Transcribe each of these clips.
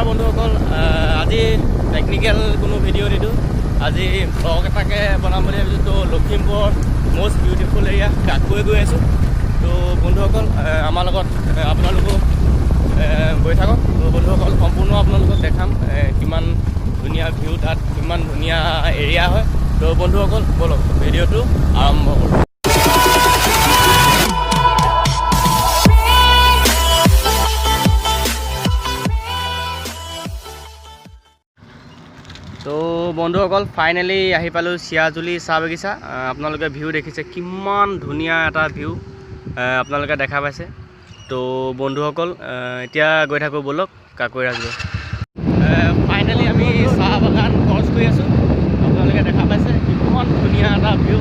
নমস্কাৰ বন্ধুসকল, আজি টেকনিকেল কোনো ভিডিঅ' নিদিওঁ। আজি ব্লগ এটাকে বনাম বুলি ভাবিছোঁ। তো লখিমপুৰৰ মষ্ট বিউটিফুল এৰিয়া কাকৈ গৈ আছোঁ। তো বন্ধুসকল আমাৰ লগত আপোনালোকো গৈ থাকক। তো বন্ধুসকল সম্পূৰ্ণ আপোনালোকক দেখাম কিমান ধুনীয়া ভিউ, তাত কিমান ধুনীয়া এৰিয়া হয়। তো বন্ধুসকল বলক ভিডিঅ'টো আৰম্ভ কৰোঁ। তো বন্ধুসকল ফাইনেলি আহি পালোঁ চিয়াজুলি চাহ বাগিচা। আপোনালোকে ভিউ দেখিছে, কিমান ধুনীয়া এটা ভিউ আপোনালোকে দেখা পাইছে। তো বন্ধুসকল এতিয়া গৈ থাকোঁ ব'লক কাকৈ ৰাজগড়। ফাইনেলি আমি চাহ বাগান ক্ৰছ কৰি আছোঁ। আপোনালোকে দেখা পাইছে কিমান ধুনীয়া এটা ভিউ।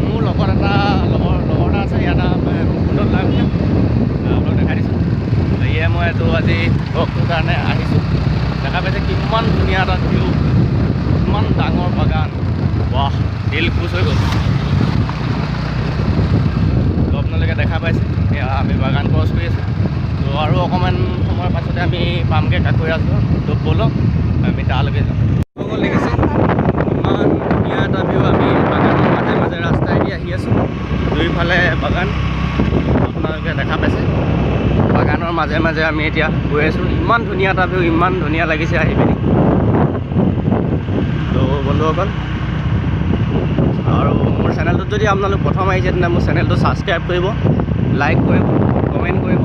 মোৰ লগত এটা লগৰ এটা আছে, ইয়াত সুন্দৰ লাগিছে, আপোনালোক দেখাই দিছোঁ। ইয়ে মই এইটো আজি ব্লগটোৰ কাৰণে আহিছোঁ। দেখা পাইছে কিমান ধুনীয়া এটা ভিউ, ইমান ডাঙৰ বাগান। বাহ, দিল খুচ হৈ গ'ল। তো আপোনালোকে দেখা পাইছে এয়া আমি বাগান ক্ৰছ কৰি আছোঁ। তো আৰু অকণমান সময়ৰ পাছতে আমি পামগৈ কাকৈ ৰাজগড়। তো ব'লক আমি তালৈকে যাওঁ। দেখিছে ইমান ধুনীয়া এটা ভিউ। আমি বাগানৰ মাজে মাজে ৰাস্তাইদি আহি আছোঁ। দুইফালে বাগান আপোনালোকে দেখা পাইছে। বাগানৰ মাজে মাজে আমি এতিয়া গৈ আছোঁ। ইমান ধুনীয়া এটা ভিউ, ইমান ধুনীয়া লাগিছে আহি পিনি। তো বন্ধুসকল আৰু মোৰ চেনেলটোত যদি আপোনালোক প্ৰথম আহিছে তেন্তে মোৰ চেনেলটো ছাবস্ক্ৰাইব কৰিব, লাইক কৰিব, কমেণ্ট কৰিব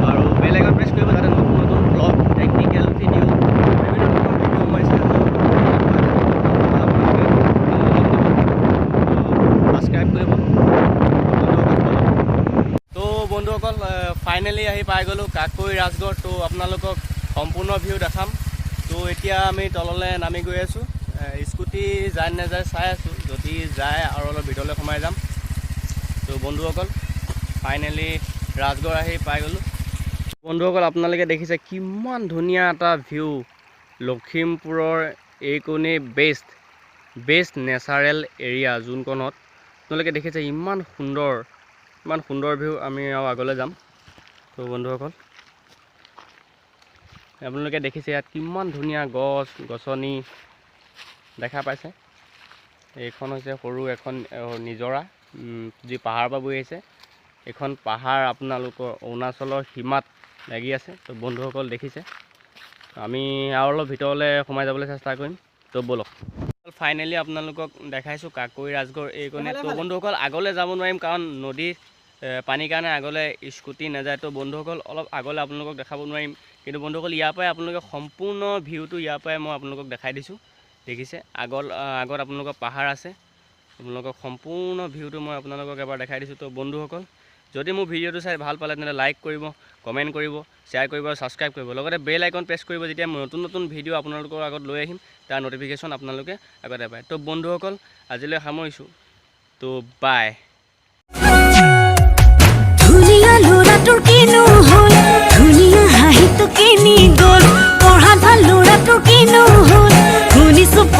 আৰু বেল আইকন প্ৰেছ কৰিব, যাতে নতুন নতুন ব্লগ, টেকনিকেল ভিডিঅ' বিভিন্ন ধৰণৰ ভিডিঅ' মই ছাবস্ক্ৰাইব কৰিব। তো বন্ধুসকল ফাইনেলি আহি পাই গ'লোঁ কাকৈ ৰাজগড়। তো আপোনালোকক সম্পূৰ্ণ ভিউ দেখাম। তো এতিয়া আমি তললৈ নামি গৈ আছোঁ। স্কুটি যায় নাযায় চাই আছোঁ, যদি যায় আৰু অলপ ভিতৰলৈ সোমাই যাম। তো বন্ধুসকল ফাইনেলি ৰাজগড় আহি পাই গ'লোঁ। বন্ধুসকল আপোনালোকে দেখিছে কিমান ধুনীয়া এটা ভিউ। লখিমপুৰৰ এইকণেই বেষ্ট নেচাৰেল এৰিয়া যোনকণত আপোনালোকে দেখিছে ইমান সুন্দৰ ভিউ। আমি আৰু আগলৈ যাম। তো বন্ধুসকল আপোনালোকে দেখিছে ইয়াত কিমান ধুনীয়া গছ গছনি দেখা পাইছে। এইখন হৈছে সৰু এখন নিজৰা, যি পাহাৰৰ পৰা বৈ আহিছে। এইখন পাহাৰ আপোনালোকৰ অৰুণাচলৰ সীমাত লাগি আছে। তো বন্ধুসকল দেখিছে। আমি আৰু অলপ ভিতৰলৈ সোমাই যাবলৈ চেষ্টা কৰিম। তো ব'লক ফাইনেলি আপোনালোকক দেখাইছোঁ কাকৈ ৰাজগড় এইকণে। তো বন্ধুসকল আগলৈ যাব নোৱাৰিম, কাৰণ নদীৰ পানীৰ কাৰণে আগলৈ স্কুটি নাযায়। তো বন্ধুসকল অলপ আগলৈ আপোনালোকক দেখাব নোৱাৰিম, কিন্তু বন্ধুসকল ইয়াৰ পৰাই আপোনালোকে সম্পূৰ্ণ ভিউটো ইয়াৰ পৰাই মই আপোনালোকক দেখাই দিছোঁ। দেখিছে আগত আপোনালোকৰ পাহাৰ আছে। আপোনালোকক সম্পূৰ্ণ ভিউটো মই আপোনালোকক এবাৰ দেখাই দিছোঁ। তো বন্ধুসকল যদি মোৰ ভিডিঅ'টো চাই ভাল পালে তেন্তে লাইক কৰিব, কমেণ্ট কৰিব, শ্বেয়াৰ কৰিব আৰু ছাবস্ক্ৰাইব কৰিব। লগতে বেল আইকন প্ৰেছ কৰিব, যেতিয়া মই নতুন ভিডিঅ' আপোনালোকৰ আগত লৈ আহিম তাৰ ন'টিফিকেশ্যন আপোনালোকে আগতে পায়। তো বন্ধুসকল আজিলৈ সামৰিছোঁ। তো বাই। ধুনীয়া ল'ৰাটোৰ কিনো হ'ল, ধুনীয়া হাঁহিটো কিনি গ'ল, পঢ়াত ভাল ল'ৰাটোৰ কিনো হ'ল।